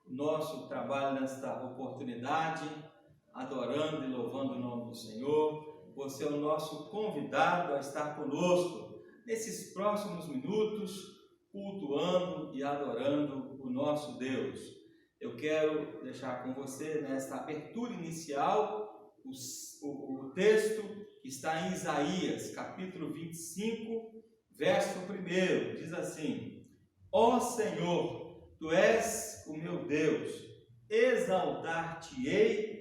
o nosso trabalho nesta oportunidade, adorando e louvando o nome do Senhor. Você é o nosso convidado a estar conosco nesses próximos minutos, cultuando e adorando o nosso Deus. Eu quero deixar com você, nesta abertura inicial, o texto que está em Isaías, capítulo 25, verso 1. Diz assim: Ó Senhor, Tu és o meu Deus, exaltar-te-ei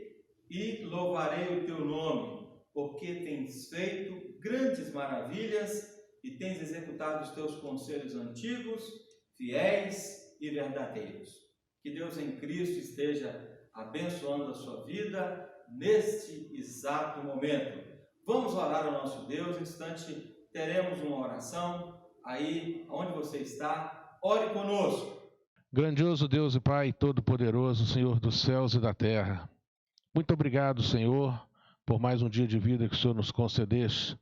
e louvarei o Teu nome, porque tens feito grandes maravilhas e tens executado os Teus conselhos antigos, fiéis e verdadeiros. Que Deus em Cristo esteja abençoando a sua vida neste exato momento. Vamos orar ao nosso Deus. Em instante teremos uma oração. Aí onde você está, ore conosco. Grandioso Deus e Pai Todo-Poderoso, Senhor dos céus e da terra, muito obrigado, Senhor, por mais um dia de vida que o Senhor nos concedeste,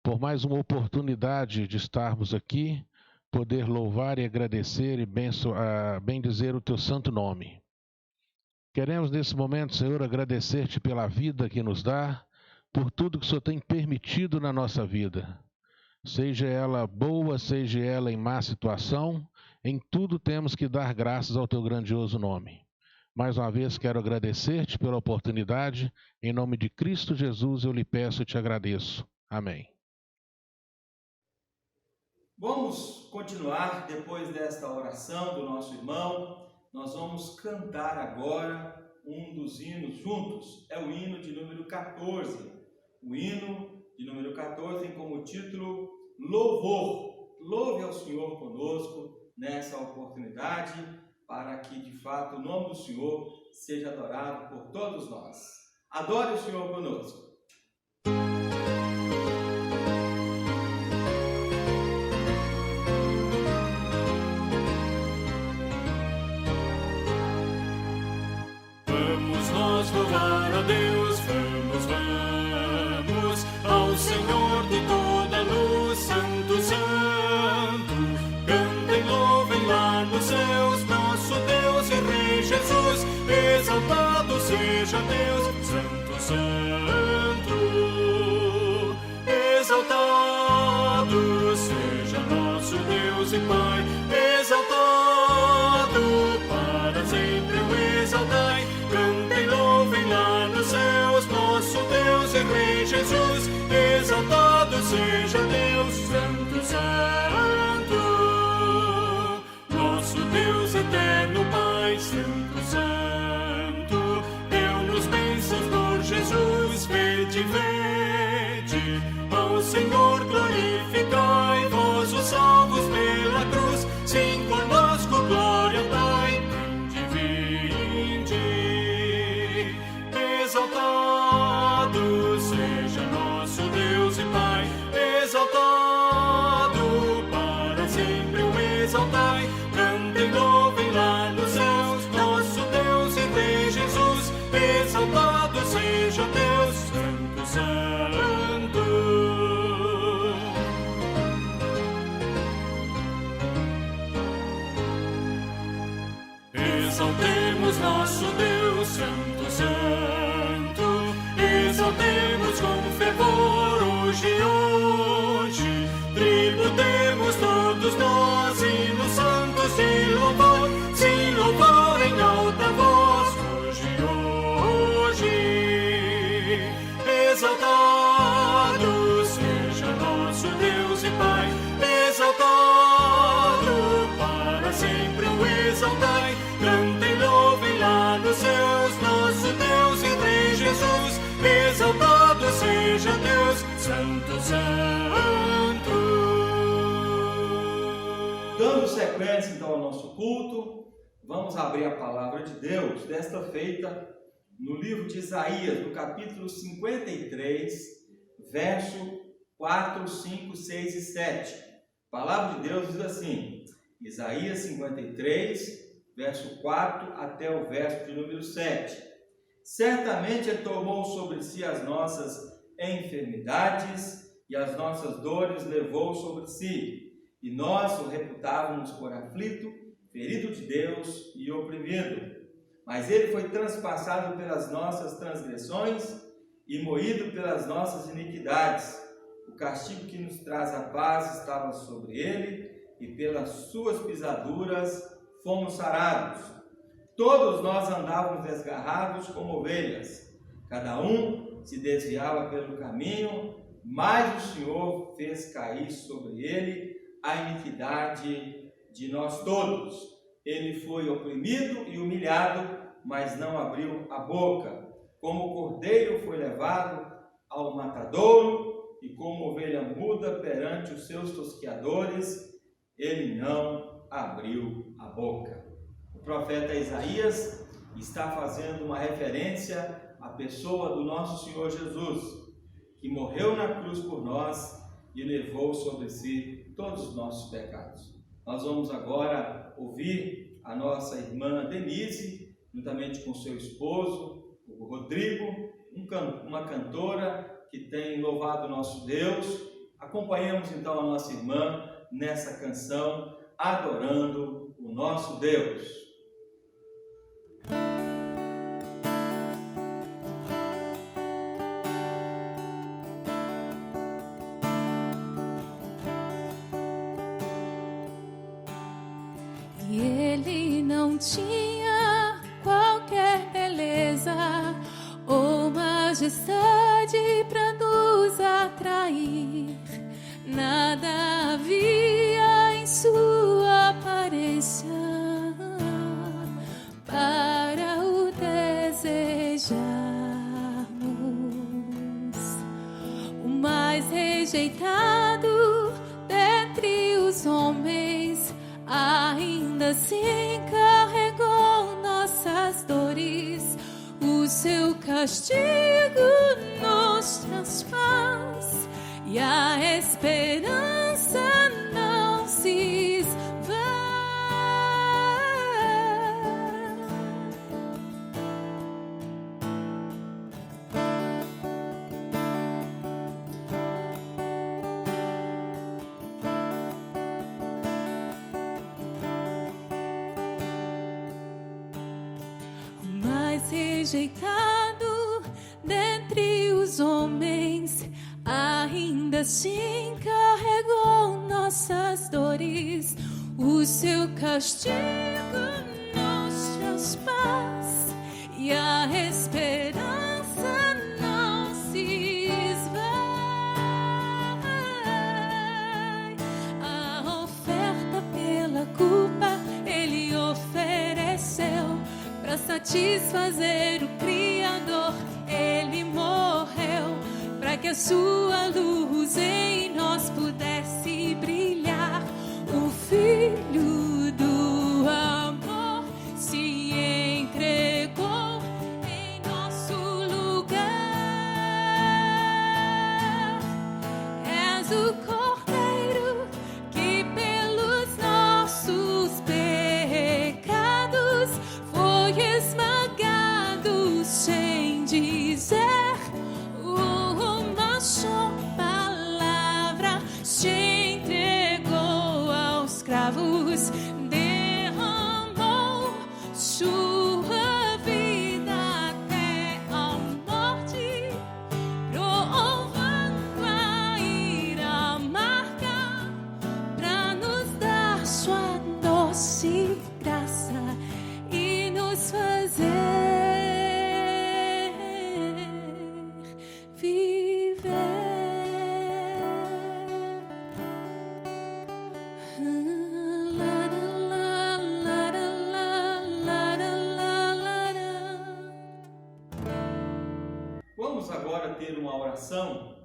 por mais uma oportunidade de estarmos aqui, poder louvar e agradecer e bendizer o Teu santo nome. Queremos nesse momento, Senhor, agradecer-te pela vida que nos dá, por tudo que o Senhor tem permitido na nossa vida. Seja ela boa, seja ela em má situação, em tudo temos que dar graças ao Teu grandioso nome. Mais uma vez quero agradecer-te pela oportunidade. Em nome de Cristo Jesus eu lhe peço e te agradeço. Amém. Vamos continuar depois desta oração do nosso irmão. Nós vamos cantar agora um dos hinos juntos. É o hino de número 14. O hino de número 14 tem como título Louvor. Louve ao Senhor conosco nessa oportunidade, para que de fato o nome do Senhor seja adorado por todos nós. Adore o Senhor conosco. Vamos nós louvar a Deus, vamos ao Senhor de toda a luz, Santo, Santo. Cantem, louvem lá nos céus, nosso Deus e Rei Jesus. Exaltado seja Deus, Santo, Santo. Exaltado seja nosso Deus e Pai. Exaltado para sempre o exaltai. Cantem, louvem lá nos céus, nosso Deus e Rei Jesus. Exaltado seja Deus, Santo, Santo. Nosso Deus eterno Pai, Santo, Santo. Deu-nos bênçãos por Jesus. Vede, vede, ao Senhor glorificai, vós os salvos pela cruz. Sim, conosco glória dai. Vinde, vinde. Exaltado seja nosso Deus e Pai. Exaltado para sempre o exaltai. Cantem, louvem lá nos céus, nosso Deus e Rei Jesus. Exaltado seja Deus, Santo, Santo. Exaltemos nosso Deus, Santo, Santo. Exaltemos com fervor hoje, hoje. Tributemos todos nós hinos santos de louvor, sim, louvor em alta voz hoje, hoje. Exaltado seja nosso Deus e Pai. Exaltado para sempre o exaltai. Cantem, louvem lá nos céus, nosso Deus e Rei Jesus. Exaltado seja Deus, Santo, Santo. Dando sequência então ao nosso culto, vamos abrir a palavra de Deus, desta feita no livro de Isaías, no capítulo 53, verso 4, 5, 6 e 7. A palavra de Deus diz assim, Isaías 53, verso 4 até o verso de número 7. Certamente Ele tomou sobre si as nossas enfermidades e as nossas dores levou sobre si. E nós o reputávamos por aflito, ferido de Deus e oprimido. mas ele foi transpassado pelas nossas transgressões e moído pelas nossas iniquidades. O castigo que nos traz a paz estava sobre ele, e pelas suas pisaduras fomos sarados. Todos nós andávamos desgarrados como ovelhas, cada um se desviava pelo caminho, mas o Senhor fez cair sobre ele a iniquidade de nós todos. Ele foi oprimido e humilhado, mas não abriu a boca. Como o cordeiro foi levado ao matadouro, e como ovelha muda perante os seus tosqueadores, ele não abriu a boca. O profeta Isaías está fazendo uma referência à pessoa do nosso Senhor Jesus, que morreu na cruz por nós e levou sobre si todos os nossos pecados. Nós vamos agora ouvir a nossa irmã Denise, juntamente com seu esposo, o Rodrigo, uma cantora que tem louvado o nosso Deus. Acompanhemos então a nossa irmã nessa canção, adorando o nosso Deus. E ele não tinha qualquer beleza ou majestade para nos atrair. Nada havia em sua aparência para o desejarmos. O mais rejeitado dentre os homens, ainda assim carregou nossas dores. O seu castigo nos transfaz e a esperança não se esvai. O mais rejeitado dentre os homens, ainda assim carregou nossas dores. O seu castigo nos transpaz e a esperança não se esvai. A oferta pela culpa ele ofereceu para satisfazer o Criador. Ele morreu para que a sua luz em nós pudesse brilhar. O Filho do amor se entregou em nosso lugar. És o Cordeiro que pelos nossos pecados foi esmagado sem dizer uma só palavra. Se entregou aos cravos, derramou sua vida até a morte, provando a ira amarga para nos dar sua doce graça e nos fazer viver. Vamos agora ter uma oração,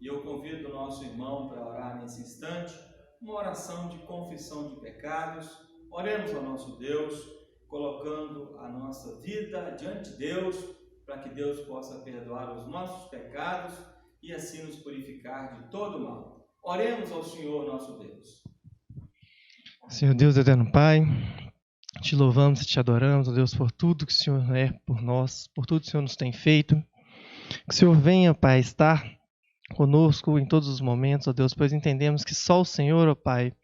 e eu convido o nosso irmão para orar nesse instante, uma oração de confissão de pecados. Oremos ao nosso Deus, colocando a nossa vida diante de Deus, para que Deus possa perdoar os nossos pecados e assim nos purificar de todo mal. Oremos ao Senhor nosso Deus. Senhor Deus, eterno Pai, te louvamos e te adoramos, ó Deus, por tudo que o Senhor é por nós, por tudo que o Senhor nos tem feito. Que o Senhor venha, Pai, estar conosco em todos os momentos, ó Deus, pois entendemos que só o Senhor, ó Pai,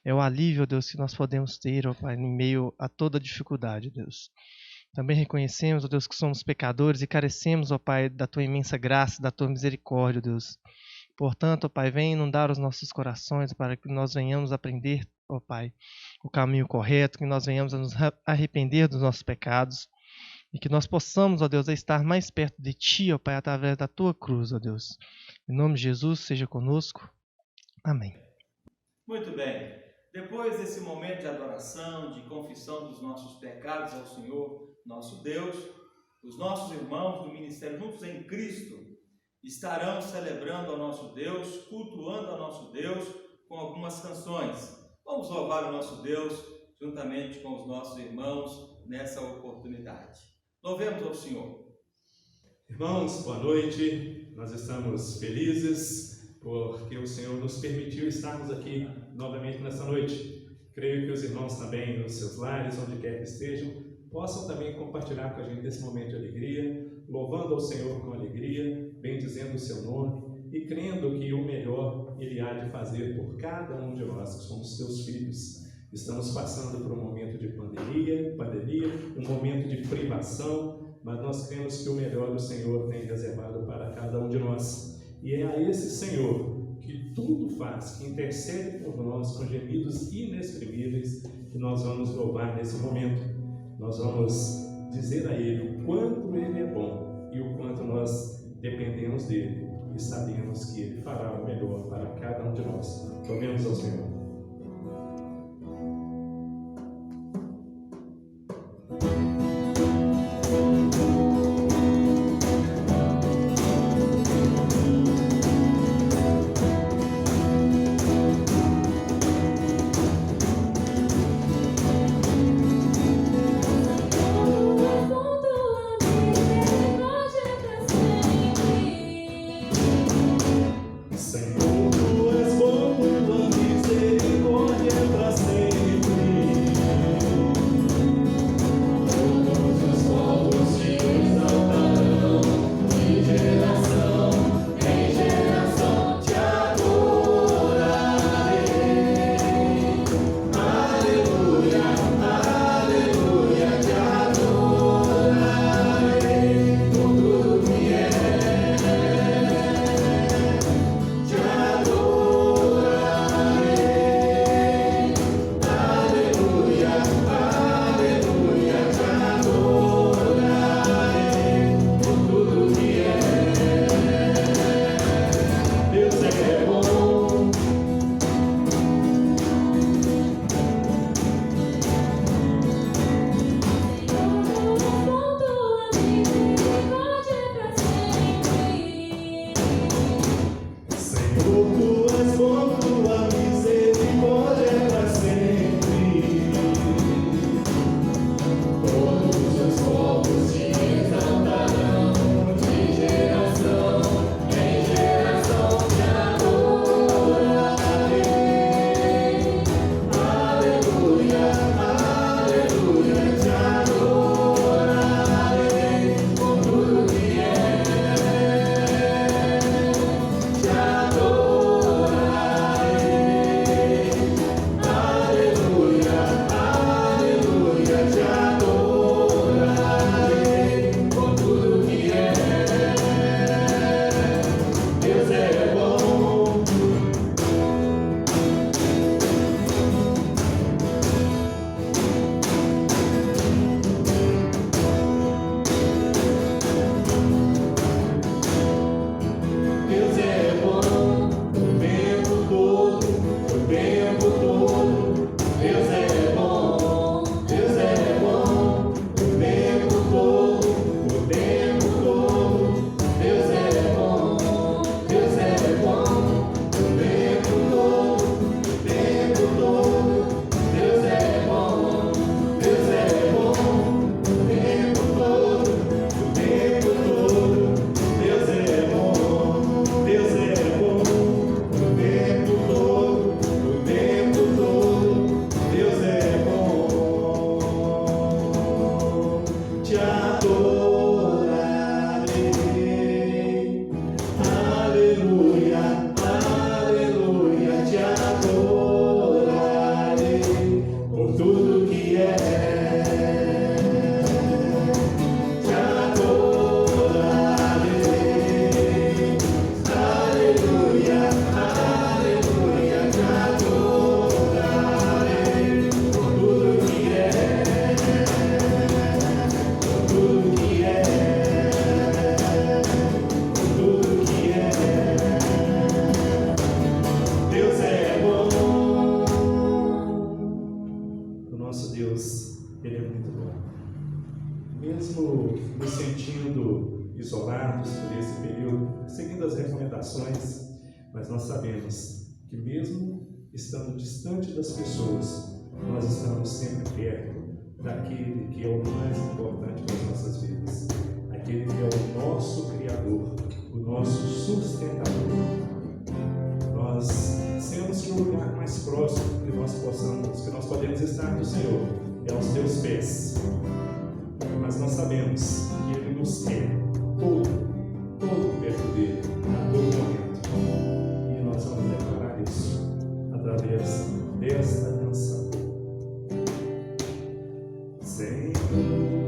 é o alívio, ó Deus, que nós podemos ter, ó Pai, em meio a toda dificuldade, ó Deus. Também reconhecemos, ó Deus, que somos pecadores e carecemos, ó Pai, da Tua imensa graça, da Tua misericórdia, ó Deus. Portanto, ó Pai, vem inundar os nossos corações para que nós venhamos aprender, ó Pai, o caminho correto, que nós venhamos a nos arrepender dos nossos pecados e que nós possamos, ó Deus, estar mais perto de Ti, ó Pai, através da Tua cruz, ó Deus. Em nome de Jesus, seja conosco. Amém. Muito bem. Depois desse momento de adoração, de confissão dos nossos pecados ao Senhor, nosso Deus, os nossos irmãos do Ministério Juntos em Cristo estarão celebrando ao nosso Deus, cultuando ao nosso Deus com algumas canções. Vamos louvar o nosso Deus juntamente com os nossos irmãos nessa oportunidade. Louvemos ao Senhor. Irmãos, boa noite. Nós estamos felizes porque o Senhor nos permitiu estarmos aqui novamente nessa noite. Creio que os irmãos também nos seus lares, onde quer que estejam, possam também compartilhar com a gente esse momento de alegria, louvando ao Senhor com alegria, bendizendo o seu nome e crendo que o melhor Ele há de fazer por cada um de nós que somos seus filhos. Estamos passando por um momento de pandemia, um momento de privação, mas nós cremos que o melhor o Senhor tem reservado para cada um de nós. E é a esse Senhor que tudo faz, que intercede por nós com gemidos inexprimíveis, que nós vamos louvar nesse momento. Nós vamos dizer a Ele o quanto Ele é bom e o quanto nós dependemos dEle e sabemos que Ele fará o melhor para cada um de nós. Louvemos ao Senhor. isolados por esse período, seguindo as recomendações, mas nós sabemos que mesmo estando distante das pessoas, nós estamos sempre perto daquele que é o mais importante das nossas vidas, aquele que é o nosso Criador, o nosso sustentador. Nós temos que o lugar mais próximo que nós podemos estar do Senhor é aos teus pés. Mas nós sabemos que Ele nos quer todo perto dele, a todo momento. E nós vamos declarar isso através desta canção. Senhor,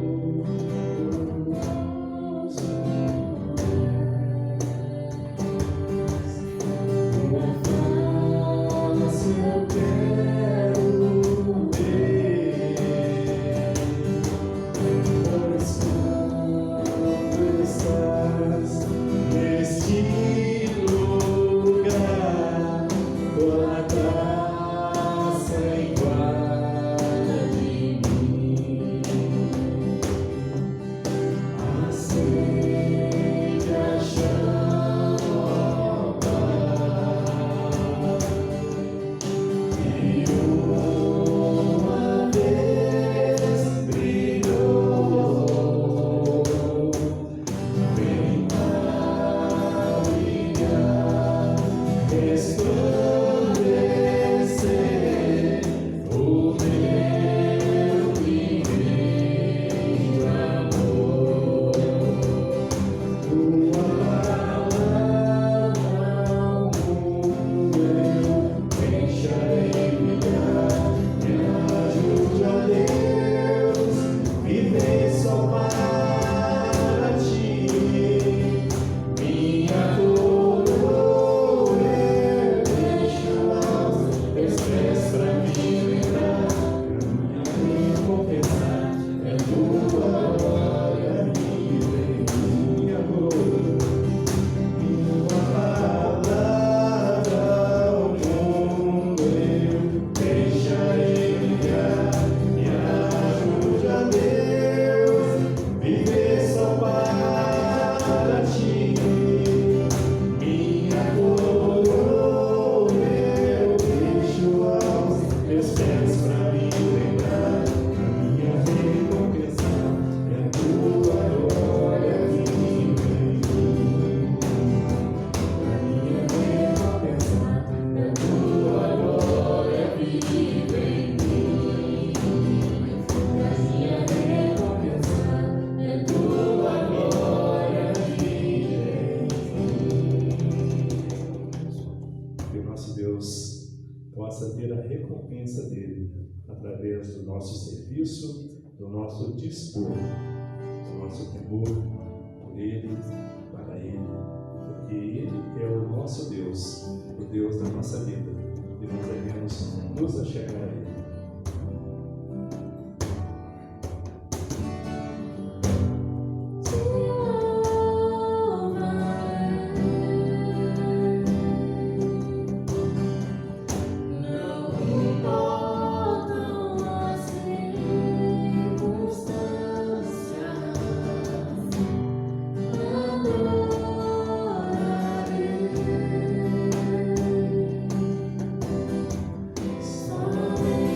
através do nosso serviço, do nosso dispor, do nosso temor por Ele, para Ele, porque Ele é o nosso Deus, o Deus da nossa vida, e nós devemos nos achegar a Ele. Somente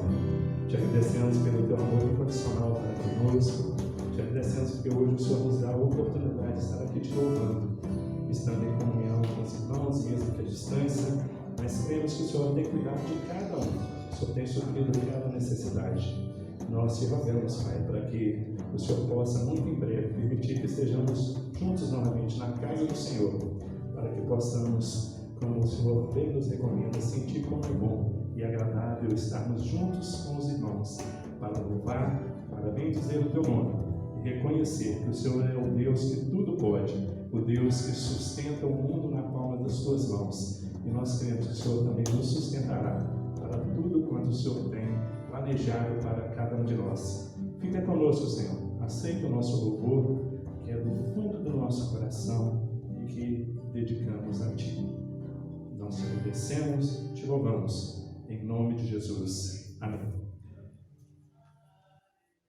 Pai. Te agradecemos pelo teu amor incondicional para conosco. Te agradecemos porque hoje o Senhor nos dá a oportunidade de estar aqui te louvando, estando em comunhão com os irmãos, mesmo que à distância, mas cremos que o Senhor tem cuidado de cada um. O Senhor tem suprido cada necessidade. Nós te rogamos, Pai, para que o Senhor possa, muito em breve, permitir que estejamos juntos novamente na casa do Senhor, para que possamos, como o Senhor bem nos recomenda, sentir como é bom e agradável estarmos juntos com os irmãos, para louvar, para bendizer o teu nome e reconhecer que o Senhor é o Deus que tudo pode, o Deus que sustenta o mundo na palma das suas mãos. E nós cremos que o Senhor também nos sustentará para tudo quanto o Senhor tem planejado para cada um de nós. Fica conosco, Senhor. Aceita o nosso louvor, que é do fundo do nosso coração e que dedicamos a Ti. Nós te agradecemos, te louvamos, em nome de Jesus. Amém.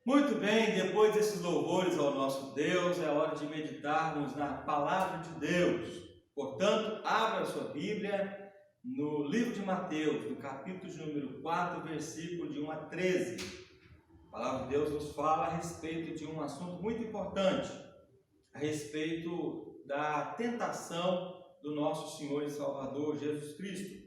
Muito bem, depois desses louvores ao nosso Deus, é hora de meditarmos na Palavra de Deus. Portanto, abra a sua Bíblia no livro de Mateus, no capítulo de número 4, versículo de 1 a 13. A Palavra de Deus nos fala a respeito de um assunto muito importante, a respeito da tentação do nosso Senhor e Salvador Jesus Cristo.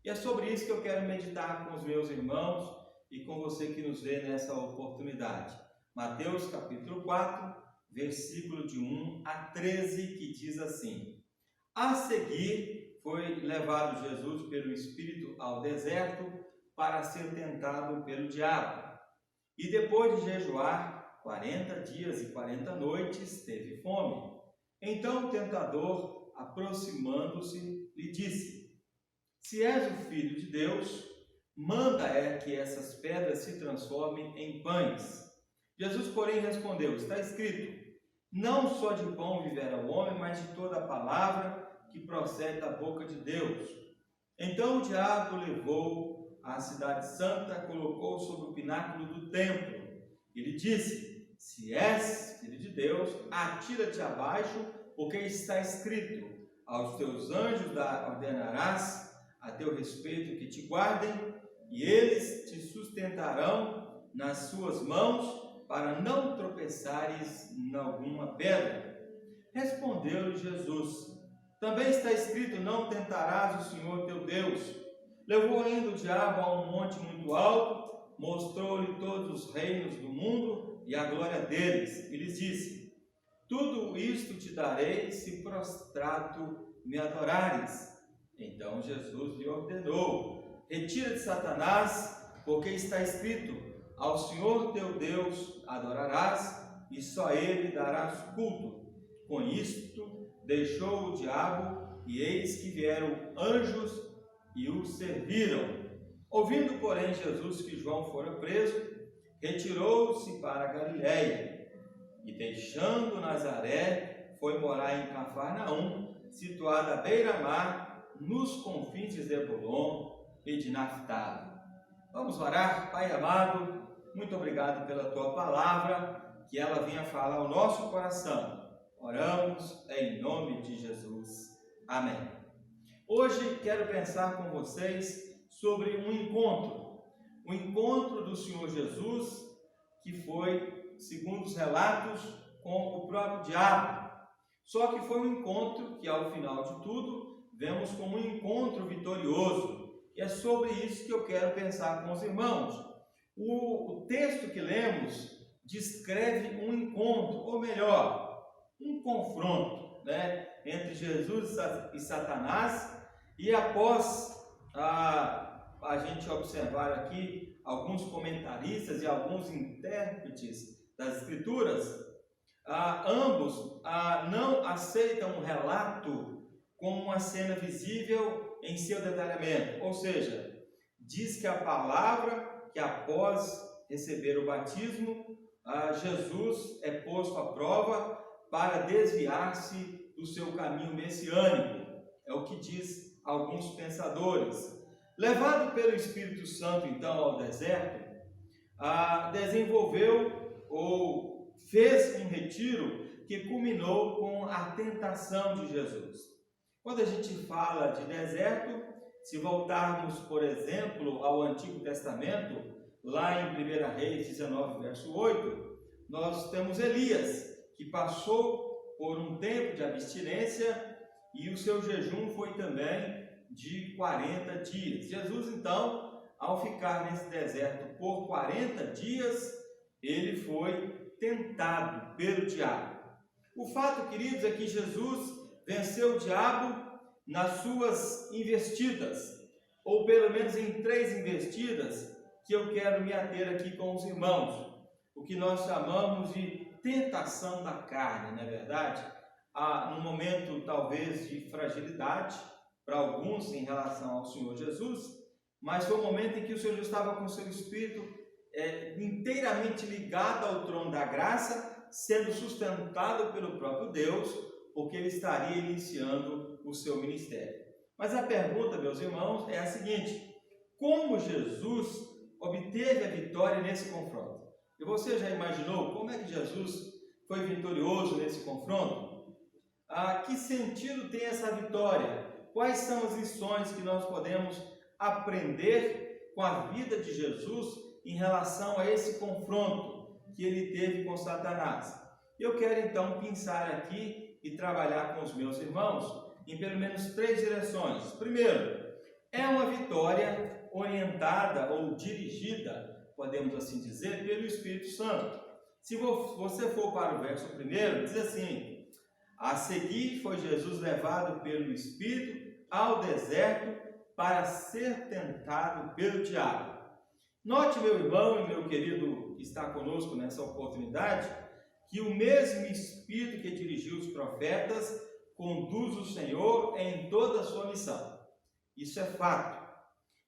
E é sobre isso que eu quero meditar com os meus irmãos e com você que nos vê nessa oportunidade. Mateus capítulo 4, versículo de 1 a 13, que diz assim: A seguir foi levado Jesus pelo Espírito ao deserto para ser tentado pelo diabo. E depois de jejuar 40 dias e 40 noites, teve fome. Então o tentador, aproximando-se, lhe disse: Se és o Filho de Deus, manda que essas pedras se transformem em pães. Jesus, porém, respondeu: Está escrito: Não só de pão viverá o homem, mas de toda a palavra que procede da boca de Deus. Então o diabo levou à cidade santa, colocou sobre o pináculo do templo e lhe disse: Se és filho de Deus, atira-te abaixo, porque está escrito: Aos teus anjos ordenarás a teu respeito que te guardem, e eles te sustentarão nas suas mãos, para não tropeçares em alguma pedra. Respondeu-lhe Jesus: Também está escrito: Não tentarás o Senhor teu Deus. Levou ainda o diabo a um monte muito alto, mostrou-lhe todos os reinos do mundo e a glória deles, e lhes disse: Tudo isto te darei, se prostrado me adorares. Então Jesus lhe ordenou: Retira-te, Satanás, porque está escrito: Ao Senhor teu Deus adorarás, e só a Ele darás culto. Com isto deixou o diabo, e eis que vieram anjos e o serviram. Ouvindo, porém, Jesus que João fora preso, retirou-se para a Galiléia, e deixando Nazaré, foi morar em Cafarnaum, situada à beira-mar, nos confins de Zebulon e de Naftali. Vamos orar. Pai amado, muito obrigado pela Tua palavra, que ela venha falar ao nosso coração. Oramos em nome de Jesus. Amém. Hoje quero pensar com vocês sobre um encontro do Senhor Jesus, que foi, segundo os relatos, com o próprio diabo. Só que foi um encontro que, ao final de tudo, vemos como um encontro vitorioso. E é sobre isso que eu quero pensar com os irmãos. O texto que lemos descreve um encontro, ou melhor, um confronto, entre Jesus e Satanás. E após a gente observar aqui alguns comentaristas e alguns intérpretes das Escrituras, ambos não aceitam o relato como uma cena visível em seu detalhamento, ou seja, diz que a palavra que após receber o batismo, Jesus é posto à prova para desviar-se do seu caminho messiânico, é o que diz alguns pensadores. Levado pelo Espírito Santo então ao deserto, desenvolveu ou fez um retiro que culminou com a tentação de Jesus. Quando a gente fala de deserto, se voltarmos, por exemplo, ao Antigo Testamento, lá em 1 Reis 19, verso 8, nós temos Elias, que passou por um tempo de abstinência e o seu jejum foi também de 40 dias. Jesus, então, ao ficar nesse deserto por 40 dias, ele foi tentado pelo diabo. O fato, queridos, é que Jesus venceu o diabo nas suas investidas, ou pelo menos em 3 investidas, que eu quero me ater aqui com os irmãos, o que nós chamamos de tentação da carne, não é verdade? Num momento talvez de fragilidade para alguns em relação ao Senhor Jesus, mas foi um momento em que o Senhor Jesus estava com o seu espírito inteiramente ligado ao trono da graça, sendo sustentado pelo próprio Deus, porque ele estaria iniciando o seu ministério. Mas a pergunta, meus irmãos, é a seguinte: como Jesus obteve a vitória nesse confronto? E você já imaginou como é que Jesus foi vitorioso nesse confronto? Que sentido tem essa vitória? Quais são as lições que nós podemos aprender com a vida de Jesus em relação a esse confronto que ele teve com Satanás? Eu quero então pensar aqui e trabalhar com os meus irmãos em pelo menos 3 direções. Primeiro, é uma vitória orientada ou dirigida, podemos assim dizer, pelo Espírito Santo. Se você for para o verso 1, diz assim: a seguir foi Jesus levado pelo Espírito ao deserto para ser tentado pelo diabo. Note, meu irmão e meu querido que está conosco nessa oportunidade, que o mesmo Espírito que dirigiu os profetas conduz o Senhor em toda a sua missão. Isso é fato.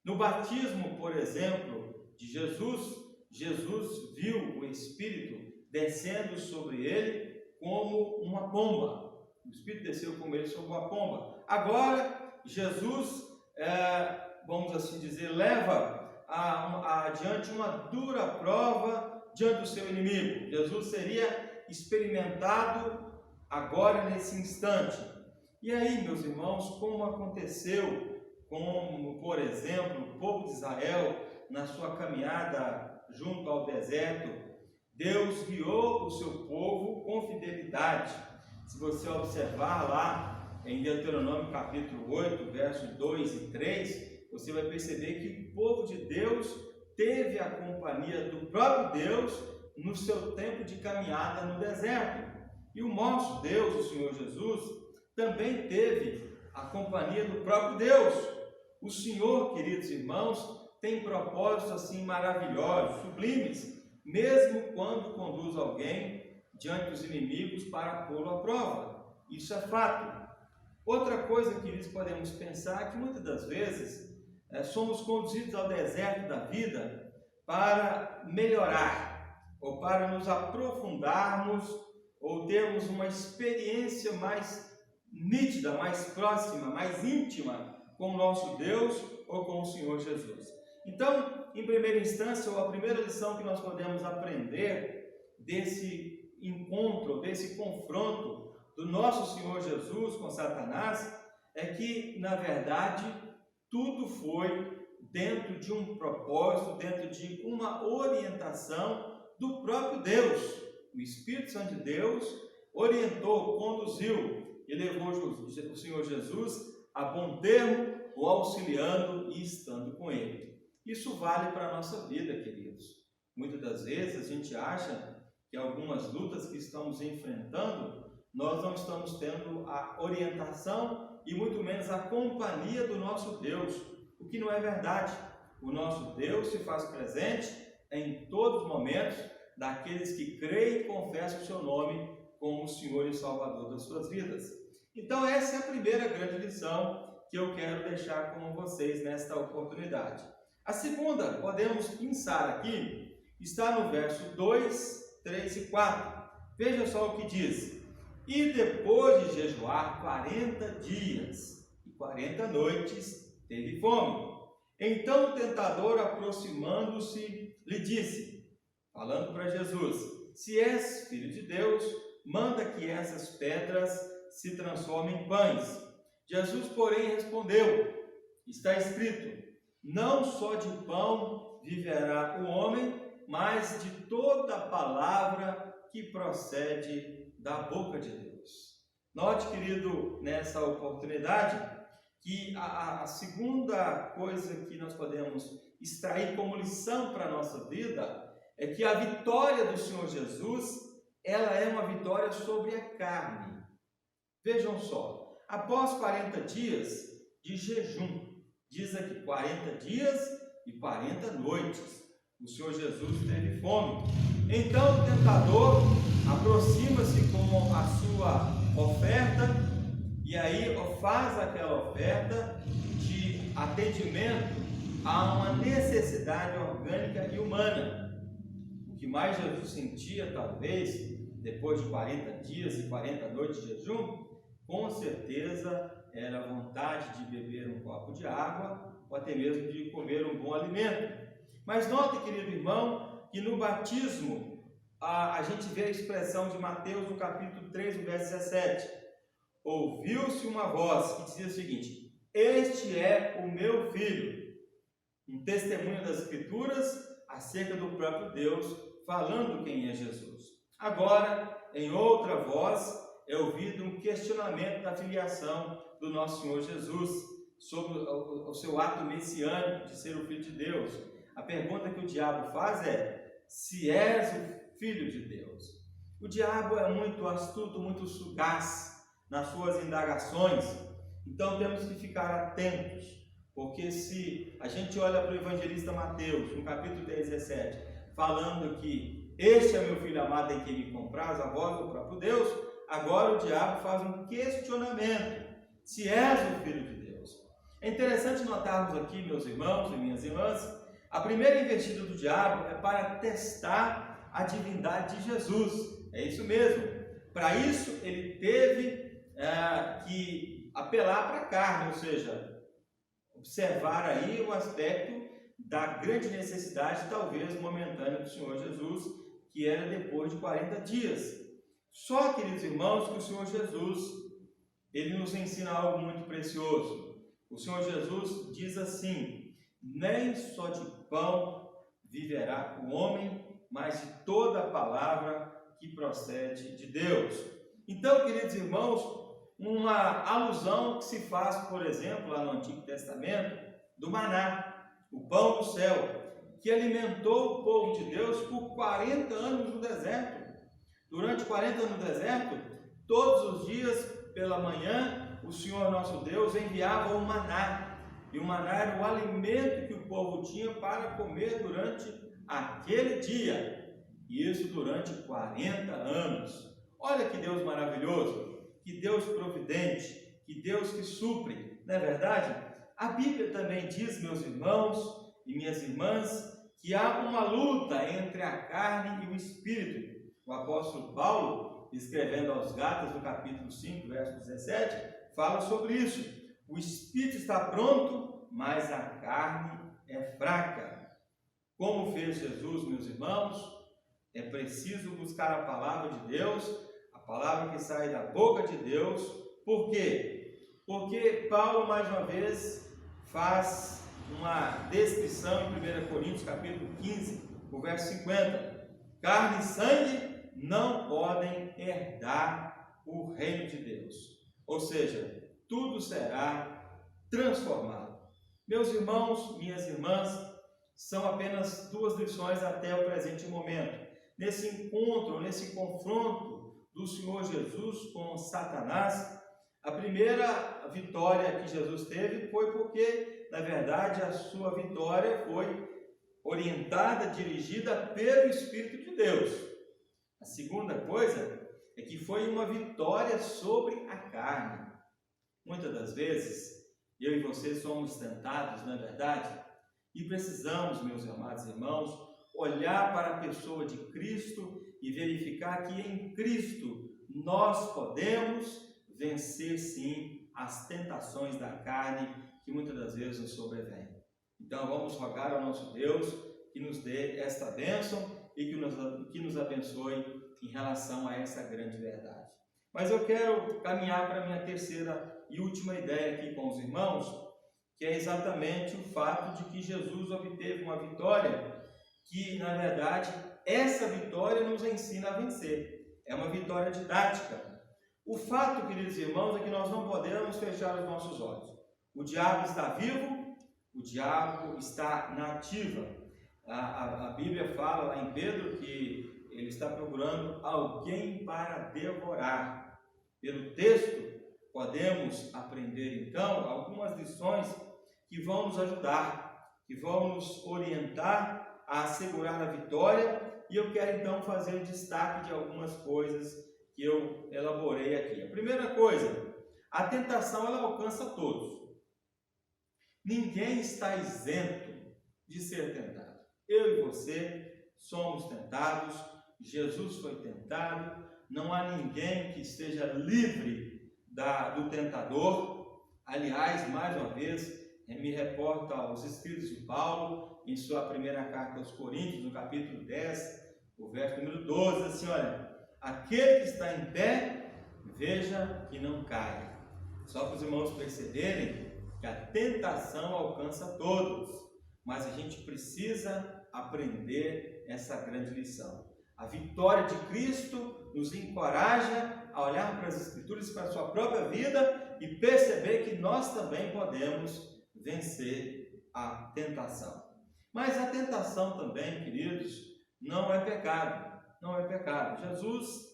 No batismo, por exemplo, de Jesus, Jesus viu o Espírito descendo sobre ele como uma pomba. O Espírito desceu como ele sobre uma pomba. Agora, Jesus, vamos assim dizer, leva adiante uma dura prova diante do seu inimigo. Jesus seria experimentado agora nesse instante. E aí, meus irmãos, como aconteceu com, por exemplo, o povo de Israel na sua caminhada junto ao deserto, Deus guiou o seu povo com fidelidade. Se você observar lá em Deuteronômio capítulo 8, versos 2 e 3, você vai perceber que o povo de Deus teve a companhia do próprio Deus no seu tempo de caminhada no deserto. E o nosso Deus, o Senhor Jesus, também teve a companhia do próprio Deus. O Senhor, queridos irmãos, tem propósitos assim maravilhosos, sublimes, mesmo quando conduz alguém diante dos inimigos para pô-lo à prova. Isso é fato. Outra coisa, queridos, podemos pensar é que muitas das vezes somos conduzidos ao deserto da vida para melhorar, ou para nos aprofundarmos, ou termos uma experiência mais nítida, mais próxima, mais íntima com o nosso Deus ou com o Senhor Jesus. Então, em primeira instância, a primeira lição que nós podemos aprender desse encontro, desse confronto do nosso Senhor Jesus com Satanás, é que, na verdade, tudo foi dentro de um propósito, dentro de uma orientação do próprio Deus. O Espírito Santo de Deus orientou, conduziu e levou o Senhor Jesus a bom termo, o auxiliando e estando com ele. Isso vale para a nossa vida, queridos. Muitas das vezes a gente acha que algumas lutas que estamos enfrentando, nós não estamos tendo a orientação e muito menos a companhia do nosso Deus, o que não é verdade. O nosso Deus se faz presente em todos os momentos daqueles que creem e confessam o seu nome como o Senhor e Salvador das suas vidas. Então essa é a primeira grande lição que eu quero deixar com vocês nesta oportunidade. A segunda, podemos pensar aqui, está no verso 2, 3 e 4. Veja só o que diz: e depois de jejuar 40 dias e 40 noites, teve fome. Então o tentador, aproximando-se, lhe disse, falando para Jesus: se és filho de Deus, manda que essas pedras se transformem em pães. Jesus, porém, respondeu: está escrito, não só de pão viverá o homem, mas de toda palavra que procede da boca de Deus. Note, querido, nessa oportunidade, que a segunda coisa que nós podemos extrair como lição para a nossa vida é que a vitória do Senhor Jesus, ela é uma vitória sobre a carne. Vejam só, após 40 dias de jejum, diz aqui 40 dias e 40 noites, o Senhor Jesus teve fome. Então o tentador aproxima-se com a sua oferta e aí faz aquela oferta de atendimento a uma necessidade orgânica e humana. O que mais Jesus sentia, talvez, depois de 40 dias e 40 noites de jejum, com certeza era a vontade de beber um copo de água ou até mesmo de comer um bom alimento. Mas note, querido irmão, que no batismo a gente vê a expressão de Mateus no capítulo 3, no verso 17. Ouviu-se uma voz que dizia o seguinte: este é o meu filho. Um testemunho das Escrituras acerca do próprio Deus, falando quem é Jesus. Agora, em outra voz, é ouvido um questionamento da filiação do nosso Senhor Jesus sobre o seu ato messiânico de ser o Filho de Deus. A pergunta que o diabo faz é: se és o Filho de Deus? O diabo é muito astuto, muito sagaz nas suas indagações, então temos que ficar atentos, porque se a gente olha para o evangelista Mateus, no capítulo 17, falando que este é meu filho amado em quem me compraz, a voz do próprio Deus, agora o diabo faz um questionamento: se és o Filho de Deus. É interessante notarmos aqui, meus irmãos e minhas irmãs, a primeira investida do diabo é para testar a divindade de Jesus. É isso mesmo. Para isso ele teve que apelar para a carne, ou seja, observar aí o aspecto da grande necessidade, talvez momentânea, do Senhor Jesus, que era depois de 40 dias. Só, queridos irmãos, que o Senhor Jesus, ele nos ensina algo muito precioso. O Senhor Jesus diz assim: nem só de pão viverá o homem, mas de toda a palavra que procede de Deus. Então, queridos irmãos, uma alusão que se faz, por exemplo, lá no Antigo Testamento, do maná, o pão do céu, que alimentou o povo de Deus por 40 anos no deserto. Durante 40 anos no deserto, todos os dias, pela manhã, o Senhor nosso Deus enviava o maná. E o maná era o alimento que o povo tinha para comer durante aquele dia. E isso durante 40 anos. Olha que Deus maravilhoso! Que Deus providente, que Deus que supre, não é verdade? A Bíblia também diz, meus irmãos e minhas irmãs, que há uma luta entre a carne e o espírito. O apóstolo Paulo, escrevendo aos Gálatas, no capítulo 5, verso 17, fala sobre isso. O espírito está pronto, mas a carne é fraca. Como fez Jesus, meus irmãos, é preciso buscar a palavra de Deus, a palavra que sai da boca de Deus. Por quê? Porque Paulo, mais uma vez, faz uma descrição em 1 Coríntios, capítulo 15, o verso 50. Carne e sangue não podem herdar o reino de Deus. Ou seja, tudo será transformado. Meus irmãos, minhas irmãs, são apenas duas lições até o presente momento. Nesse encontro, nesse confronto do Senhor Jesus com Satanás, a primeira vitória que Jesus teve foi porque, na verdade, a sua vitória foi orientada, dirigida pelo Espírito de Deus. A segunda coisa é que foi uma vitória sobre a carne. Muitas das vezes, eu e você somos tentados, não é verdade? E precisamos, meus amados irmãos, olhar para a pessoa de Cristo e verificar que em Cristo nós podemos vencer sim as tentações da carne que muitas das vezes nos sobrevêm. Então vamos rogar ao nosso Deus que nos dê esta bênção e que nos abençoe em relação a essa grande verdade. Mas eu quero caminhar para a minha terceira e última ideia aqui com os irmãos, que é exatamente o fato de que Jesus obteve uma vitória que, na verdade, essa vitória nos ensina a vencer. É uma vitória didática. O fato, queridos irmãos, é que nós não podemos fechar os nossos olhos. O diabo está vivo, o diabo está na ativa. A Bíblia fala lá em Pedro que ele está procurando alguém para devorar. Pelo texto, podemos aprender então algumas lições que vão nos ajudar, que vão nos orientar a assegurar a vitória, e eu quero então fazer um destaque de algumas coisas que eu elaborei aqui. A primeira coisa, a tentação ela alcança todos. Ninguém está isento de ser tentado. Eu e você somos tentados, Jesus foi tentado, não há ninguém que esteja livre do tentador. Aliás, mais uma vez, me reporta aos Escritos de Paulo, em sua primeira carta aos Coríntios, no capítulo 10, o verso número 12, assim, olha, aquele que está em pé, veja que não caia. Só para os irmãos perceberem que a tentação alcança todos, mas a gente precisa aprender essa grande lição. A vitória de Cristo nos encoraja a olhar para as Escrituras, para a sua própria vida e perceber que nós também podemos vencer a tentação. Mas a tentação também, queridos, não é pecado. Não é pecado. Jesus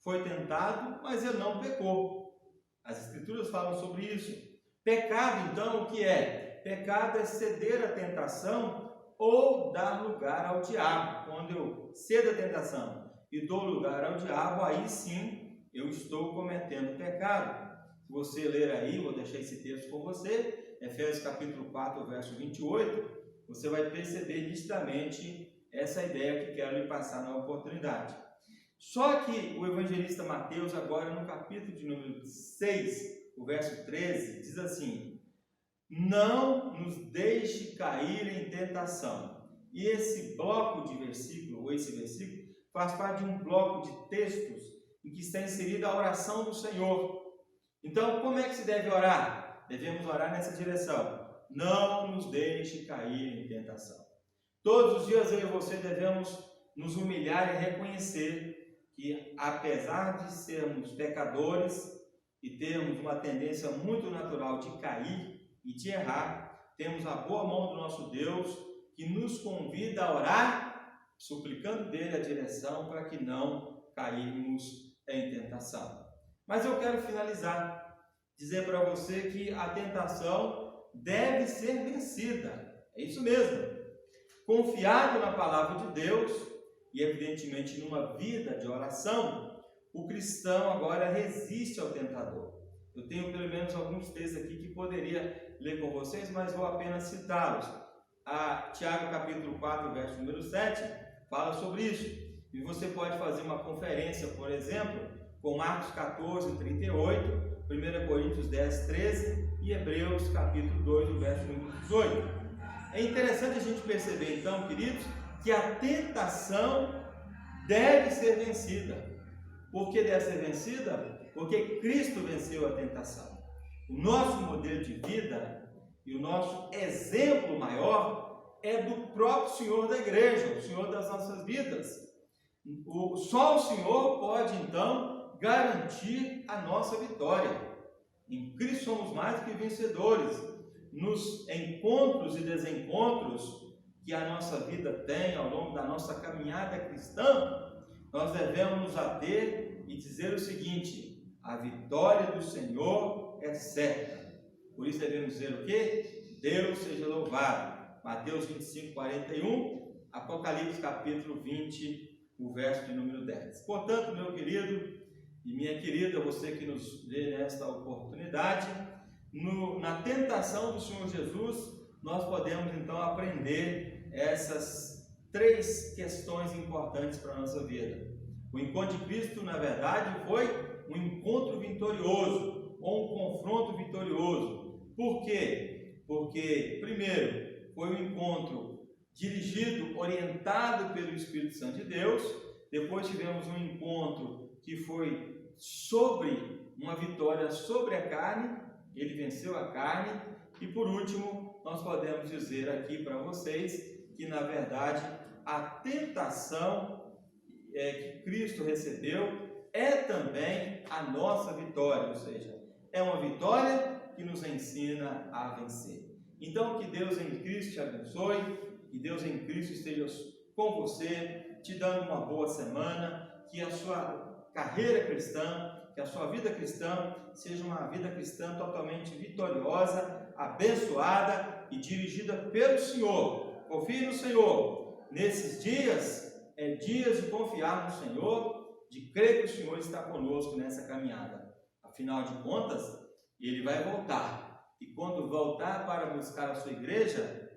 foi tentado, mas ele não pecou. As Escrituras falam sobre isso. Pecado, então, o que é? Pecado é ceder à tentação ou dar lugar ao diabo. Quando eu cedo à tentação e dou lugar ao diabo, aí sim eu estou cometendo pecado. Se você ler aí, vou deixar esse texto com você, Efésios capítulo 4, verso 28, você vai perceber nitidamente essa ideia que quero lhe passar na oportunidade. Só que o evangelista Mateus, agora no capítulo de número 6, o verso 13, diz assim: não nos deixe cair em tentação. E esse bloco de versículo, ou esse versículo, faz parte de um bloco de textos em que está inserida a oração do Senhor. Então, como é que se deve orar? Devemos orar nessa direção: não nos deixe cair em tentação. Todos os dias eu e você devemos nos humilhar e reconhecer que, apesar de sermos pecadores e termos uma tendência muito natural de cair e de errar, temos a boa mão do nosso Deus que nos convida a orar, suplicando dele a direção para que não cairmos em tentação. Mas eu quero finalizar, dizer para você que a tentação deve ser vencida. É isso mesmo. Confiado na palavra de Deus e, evidentemente, numa vida de oração, o cristão agora resiste ao tentador. Eu tenho pelo menos alguns textos aqui que poderia ler com vocês, mas vou apenas citá-los. Tiago capítulo 4, verso número 7, fala sobre isso. E você pode fazer uma conferência, por exemplo, com Marcos 14, 38, 1 Coríntios 10, 13 e Hebreus capítulo 2, o verso número 18. É interessante a gente perceber, então, queridos, que a tentação deve ser vencida. Por que deve ser vencida? Porque Cristo venceu a tentação. O nosso modelo de vida e o nosso exemplo maior é do próprio Senhor da igreja, o Senhor das nossas vidas. Só o Senhor pode, então, garantir a nossa vitória. Em Cristo somos mais do que vencedores. Nos encontros e desencontros que a nossa vida tem ao longo da nossa caminhada cristã, nós devemos nos ater e dizer o seguinte: a vitória do Senhor é certa. Por isso devemos dizer o quê? Deus seja louvado. Mateus 25, 41, Apocalipse capítulo 20, o verso de número 10. Portanto, meu querido e minha querida, você que nos vê nesta oportunidade, na tentação do Senhor Jesus, nós podemos então aprender essas três questões importantes para a nossa vida. O encontro de Cristo, na verdade, foi um encontro vitorioso, ou um confronto vitorioso. Por quê? Porque, primeiro, foi um encontro dirigido, orientado pelo Espírito Santo de Deus. Depois tivemos um encontro que foi sobre uma vitória sobre a carne. Ele venceu a carne, E por último, nós podemos dizer aqui para vocês que, na verdade, a tentação que Cristo recebeu é também a nossa vitória, ou seja, é uma vitória que nos ensina a vencer. Então, que Deus em Cristo te abençoe, que Deus em Cristo esteja com você, te dando uma boa semana, que a sua carreira cristã, que a sua vida cristã seja uma vida cristã totalmente vitoriosa, abençoada e dirigida pelo Senhor. Confie no Senhor. Nesses dias, é dias de confiar no Senhor, de crer que o Senhor está conosco nessa caminhada. Afinal de contas, Ele vai voltar. E quando voltar para buscar a sua igreja,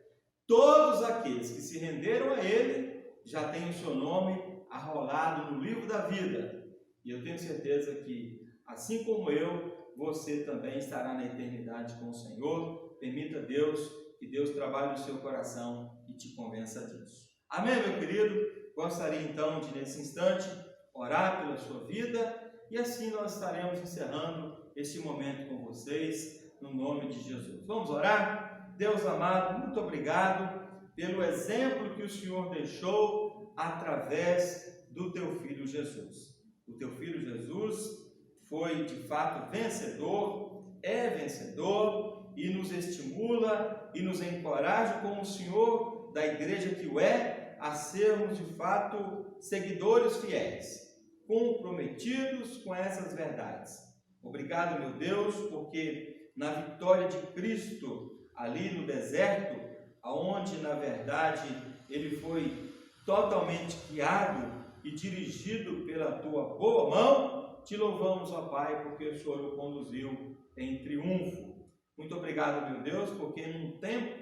todos aqueles que se renderam a Ele já têm o seu nome arrolado no livro da vida. E eu tenho certeza que, assim como eu, você também estará na eternidade com o Senhor. Permita Deus que Deus trabalhe no seu coração e te convença disso. Amém, meu querido? Gostaria então de, nesse instante, orar pela sua vida e assim nós estaremos encerrando este momento com vocês, no nome de Jesus. Vamos orar? Deus amado, muito obrigado pelo exemplo que o Senhor deixou através do teu Filho Jesus. O teu Filho Jesus foi de fato vencedor, é vencedor e nos estimula e nos encoraja como o Senhor da igreja que o é, a sermos de fato seguidores fiéis, comprometidos com essas verdades. Obrigado, meu Deus, porque na vitória de Cristo ali no deserto, aonde na verdade ele foi totalmente guiado e dirigido pela tua boa mão, te louvamos, ó Pai, porque o Senhor o conduziu em triunfo. Muito obrigado, meu Deus, porque num tempo,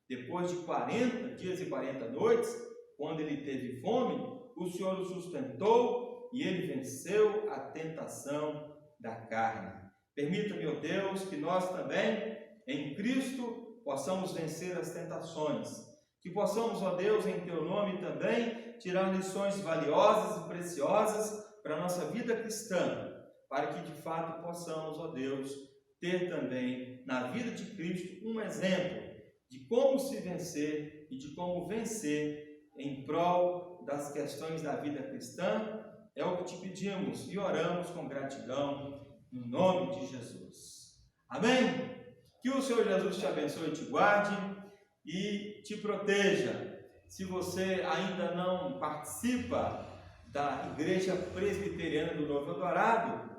depois de 40 dias e 40 noites, quando ele teve fome, o Senhor o sustentou e ele venceu a tentação da carne. Permita, meu Deus, que nós também, em Cristo, possamos vencer as tentações. Que possamos, ó Deus, em Teu nome também, tirar lições valiosas e preciosas para a nossa vida cristã, para que, de fato, possamos, ó Deus, ter também, na vida de Cristo, um exemplo de como se vencer e de como vencer em prol das questões da vida cristã. É o que te pedimos e oramos com gratidão, no nome de Jesus. Amém? Que o Senhor Jesus te abençoe e te guarde e te proteja. Se você ainda não participa da Igreja Presbiteriana do Novo Eldorado,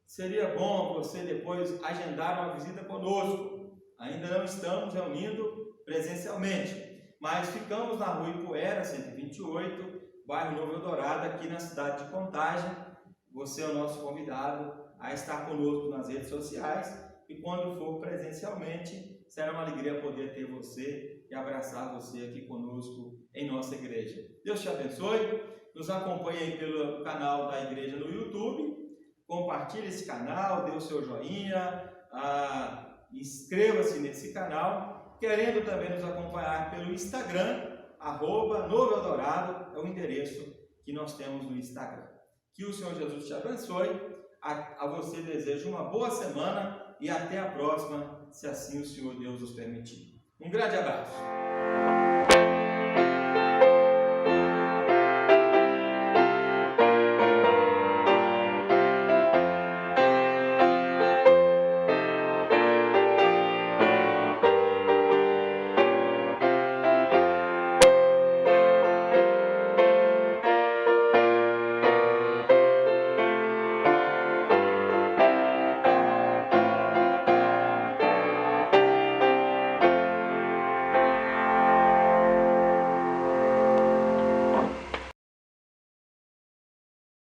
seria bom você depois agendar uma visita conosco. Ainda não estamos reunindo presencialmente, mas ficamos na Rua Ipuera, 128, bairro Novo Eldorado, aqui na cidade de Contagem. Você é o nosso convidado a estar conosco nas redes sociais e quando for presencialmente, será uma alegria poder ter você e abraçar você aqui conosco em nossa igreja. Deus te abençoe, nos acompanhe aí pelo canal da igreja no YouTube, compartilhe esse canal, dê o seu joinha, inscreva-se nesse canal, querendo também nos acompanhar pelo Instagram, @Novo Eldorado, é o endereço que nós temos no Instagram. Que o Senhor Jesus te abençoe. A você desejo uma boa semana e até a próxima, se assim o Senhor Deus nos permitir. Um grande abraço.